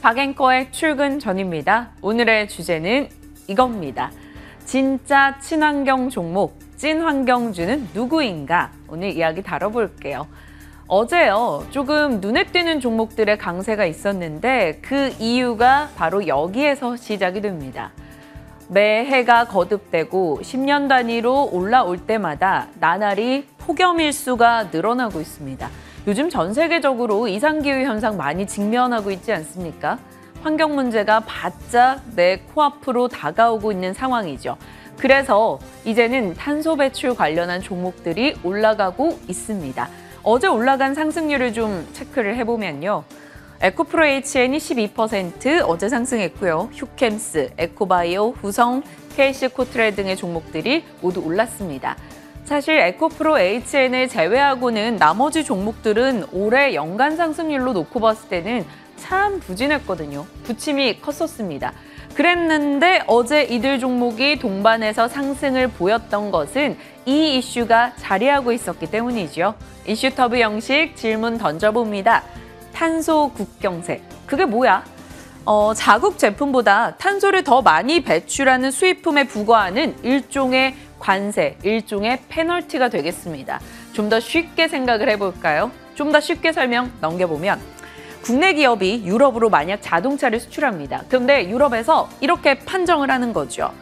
박앵커의 출근 전입니다. 오늘의 주제는 이겁니다. 진짜 친환경 종목, 찐환경주는 누구인가? 오늘 이야기 다뤄볼게요. 어제요, 조금 눈에 띄는 종목들의 강세가 있었는데 그 이유가 바로 여기에서 시작이 됩니다. 매해가 거듭되고 10년 단위로 올라올 때마다 나날이 폭염일수가 늘어나고 있습니다. 요즘 전 세계적으로 이상기후 현상 많이 직면하고 있지 않습니까? 환경 문제가 바짝 내 코앞으로 다가오고 있는 상황이죠. 그래서 이제는 탄소 배출 관련한 종목들이 올라가고 있습니다. 어제 올라간 상승률을 좀 체크를 해보면요. 에코프로 HN이 12% 어제 상승했고요. 휴캠스, 에코바이오, 후성, KC코트레 등의 종목들이 모두 올랐습니다. 사실 에코프로 HN을 제외하고는 나머지 종목들은 올해 연간 상승률로 놓고 봤을 때는 참 부진했거든요. 부침이 컸었습니다. 그랬는데 어제 이들 종목이 동반해서 상승을 보였던 것은 이 이슈가 자리하고 있었기 때문이죠. 이슈터브 형식 질문 던져봅니다. 탄소 국경세, 그게 뭐야? 자국 제품보다 탄소를 더 많이 배출하는 수입품에 부과하는 일종의 관세, 일종의 페널티가 되겠습니다. 좀 더 쉽게 생각을 해볼까요? 좀 더 쉽게 설명 넘겨보면 국내 기업이 유럽으로 만약 자동차를 수출합니다. 그런데 유럽에서 이렇게 판정을 하는 거죠.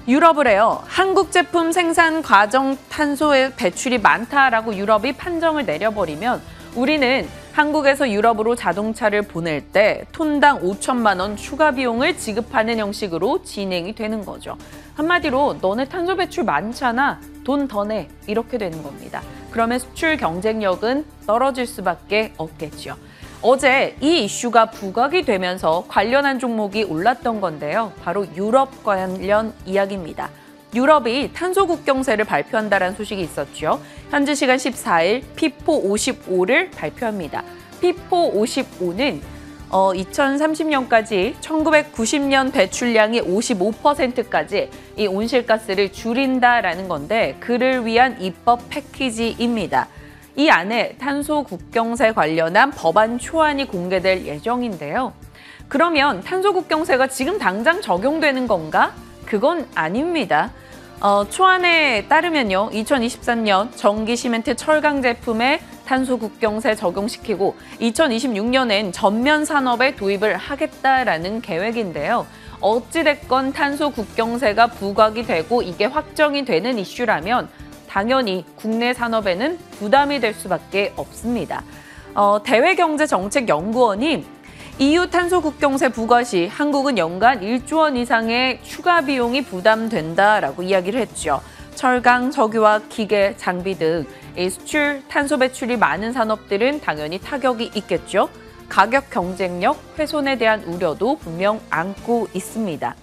유럽을 해요. 한국 제품 생산 과정 탄소의 배출이 많다라고 유럽이 판정을 내려버리면 우리는 한국에서 유럽으로 자동차를 보낼 때 톤당 5천만 원 추가 비용을 지급하는 형식으로 진행이 되는 거죠. 한마디로 너네 탄소 배출 많잖아, 돈 더 내, 이렇게 되는 겁니다. 그러면 수출 경쟁력은 떨어질 수밖에 없겠죠. 어제 이 이슈가 부각이 되면서 관련한 종목이 올랐던 건데요. 바로 유럽 관련 이야기입니다. 유럽이 탄소 국경세를 발표한다는 소식이 있었죠. 현지 시간 14일 피포 55를 발표합니다. 피포 55는 2030년까지 1990년 배출량의 55%까지 이 온실가스를 줄인다라는 건데 그를 위한 입법 패키지입니다. 이 안에 탄소 국경세 관련한 법안 초안이 공개될 예정인데요. 그러면 탄소 국경세가 지금 당장 적용되는 건가? 그건 아닙니다. 초안에 따르면요, 2023년 전기, 시멘트, 철강 제품에 탄소 국경세 적용시키고 2026년엔 전면 산업에 도입을 하겠다라는 계획인데요. 어찌됐건 탄소 국경세가 부각이 되고 이게 확정이 되는 이슈라면 당연히 국내 산업에는 부담이 될 수밖에 없습니다. 대외경제정책연구원이 EU 탄소 국경세 부과 시 한국은 연간 1조 원 이상의 추가 비용이 부담된다라고 이야기를 했죠. 철강, 석유화, 기계, 장비 등 이 수출, 탄소 배출이 많은 산업들은 당연히 타격이 있겠죠. 가격 경쟁력 훼손에 대한 우려도 분명 안고 있습니다.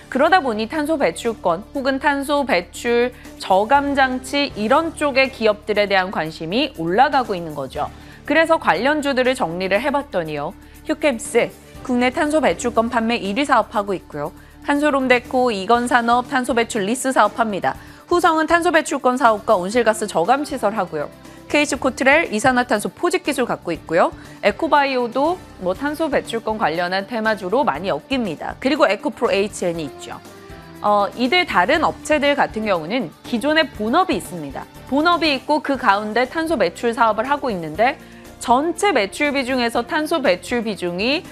그러다 보니 탄소 배출권 혹은 탄소 배출 저감 장치 이런 쪽의 기업들에 대한 관심이 올라가고 있는 거죠. 그래서 관련주들을 정리를 해봤더니요. 휴캠스, 국내 탄소 배출권 판매 1위 사업하고 있고요. 한솔홈데코, 이건산업 탄소 배출 리스 사업합니다. 후성은 탄소 배출권 사업과 온실가스 저감 시설 하고요. KC코트렐 이산화탄소 포집 기술 갖고 있고요. 에코바이오도 탄소 배출권 관련한 테마주로 많이 엮입니다. 그리고 에코프로 HN이 있죠. 이들 다른 업체들 같은 경우는 기존에 본업이 있습니다. 본업이 있고 그 가운데 탄소 배출 사업을 하고 있는데 전체 매출 비중에서 탄소 배출 비중이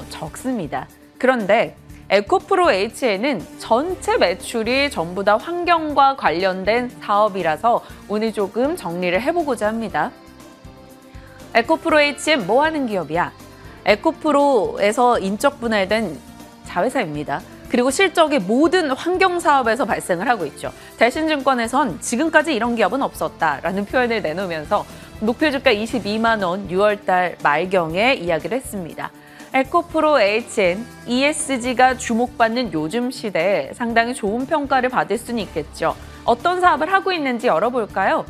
적습니다. 그런데 에코프로 HN은 전체 매출이 전부 다 환경과 관련된 사업이라서 오늘 조금 정리를 해보고자 합니다. 에코프로 HN 뭐 하는 기업이야? 에코프로에서 인적 분할된 자회사입니다. 그리고 실적이 모든 환경 사업에서 발생을 하고 있죠. 대신증권에선 지금까지 이런 기업은 없었다라는 표현을 내놓으면서 목표 주가 22만 원 6월 달 말경에 이야기를 했습니다. 에코프로 HN, ESG가 주목받는 요즘 시대에 상당히 좋은 평가를 받을 수는 있겠죠. 어떤 사업을 하고 있는지 열어볼까요?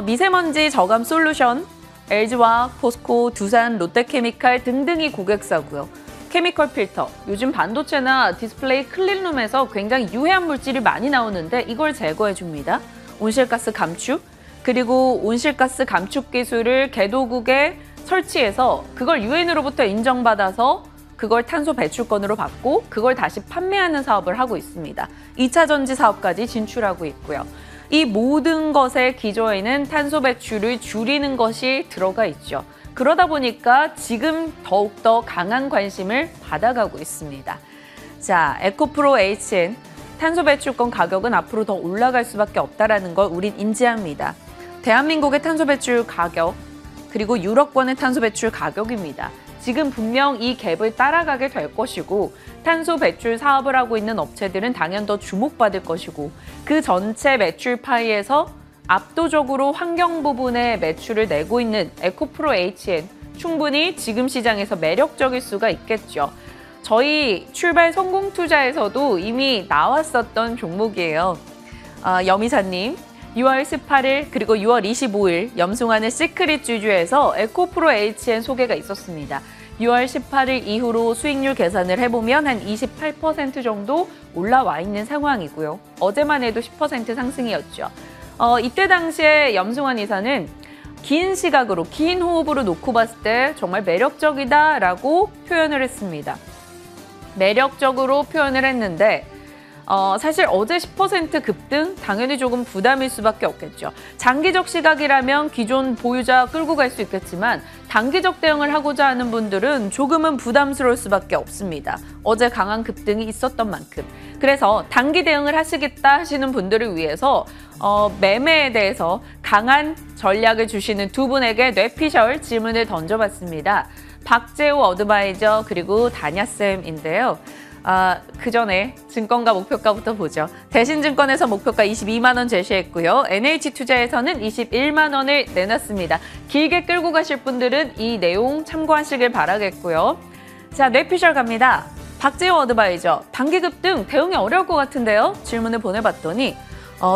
미세먼지 저감 솔루션, LG화학, 포스코, 두산, 롯데케미칼 등등이 고객사고요. 케미컬 필터, 요즘 반도체나 디스플레이 클린룸에서 굉장히 유해한 물질이 많이 나오는데 이걸 제거해줍니다. 온실가스 감축, 그리고 온실가스 감축 기술을 개도국에 설치해서 그걸 유엔으로부터 인정받아서 그걸 탄소 배출권으로 받고 그걸 다시 판매하는 사업을 하고 있습니다. 2차 전지 사업까지 진출하고 있고요. 이 모든 것의 기조에는 탄소 배출을 줄이는 것이 들어가 있죠. 그러다 보니까 지금 더욱더 강한 관심을 받아가고 있습니다. 자, 에코프로 HN 탄소 배출권 가격은 앞으로 더 올라갈 수밖에 없다는 걸 우린 인지합니다. 대한민국의 탄소 배출 가격 그리고 유럽권의 탄소 배출 가격입니다. 지금 분명 이 갭을 따라가게 될 것이고 탄소 배출 사업을 하고 있는 업체들은 당연 더 주목받을 것이고 그 전체 매출 파이에서 압도적으로 환경 부분의 매출을 내고 있는 에코프로 HN 충분히 지금 시장에서 매력적일 수가 있겠죠. 저희 출발 성공 투자에서도 이미 나왔었던 종목이에요. 여미사님, 6월 18일 그리고 6월 25일 염승환의 시크릿 주주에서 에코프로 HN 소개가 있었습니다. 6월 18일 이후로 수익률 계산을 해보면 한 28% 정도 올라와 있는 상황이고요. 어제만 해도 10% 상승이었죠. 이때 당시에 염승환 이사는 긴 시각으로, 긴 호흡으로 놓고 봤을 때 정말 매력적이다라고 표현을 했습니다. 매력적으로 표현을 했는데 사실 어제 10% 급등 당연히 조금 부담일 수밖에 없겠죠. 장기적 시각이라면 기존 보유자 끌고 갈 수 있겠지만 단기적 대응을 하고자 하는 분들은 조금은 부담스러울 수밖에 없습니다. 어제 강한 급등이 있었던 만큼. 그래서 단기 대응을 하시겠다 하시는 분들을 위해서 매매에 대해서 강한 전략을 주시는 두 분에게 뇌피셜 질문을 던져봤습니다. 박재호 어드바이저 그리고 다냐쌤인데요. 그 전에 증권가 목표가부터 보죠. 대신증권에서 목표가 22만 원 제시했고요. NH투자에서는 21만 원을 내놨습니다. 길게 끌고 가실 분들은 이 내용 참고하시길 바라겠고요. 자, 뇌피셜 갑니다. 박재호 어드바이저, 단기 급등 대응이 어려울 것 같은데요? 질문을 보내봤더니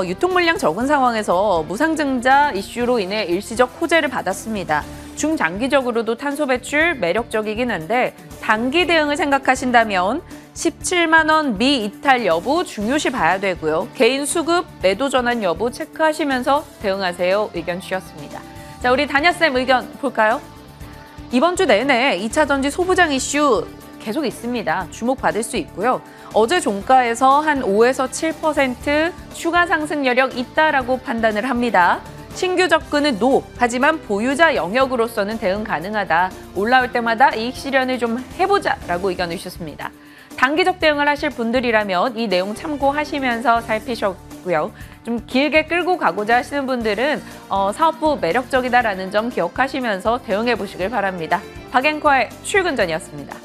유통 물량 적은 상황에서 무상증자 이슈로 인해 일시적 호재를 받았습니다. 중장기적으로도 탄소 배출 매력적이긴 한데 단기 대응을 생각하신다면 17만 원 미이탈 여부 중요시 봐야 되고요. 개인 수급, 매도 전환 여부 체크하시면서 대응하세요. 의견 주셨습니다. 자, 우리 다냐쌤 의견 볼까요? 이번 주 내내 2차 전지 소부장 이슈 계속 있습니다. 주목받을 수 있고요. 어제 종가에서 한 5에서 7% 추가 상승 여력 있다라고 판단을 합니다. 신규 접근은 노, 하지만 보유자 영역으로서는 대응 가능하다. 올라올 때마다 이익 실현을 좀 해보자라고 의견을 주셨습니다. 단기적 대응을 하실 분들이라면 이 내용 참고하시면서 살피셨고요. 좀 길게 끌고 가고자 하시는 분들은 사업부 매력적이다라는 점 기억하시면서 대응해 보시길 바랍니다. 박앵커의 출근 전이었습니다.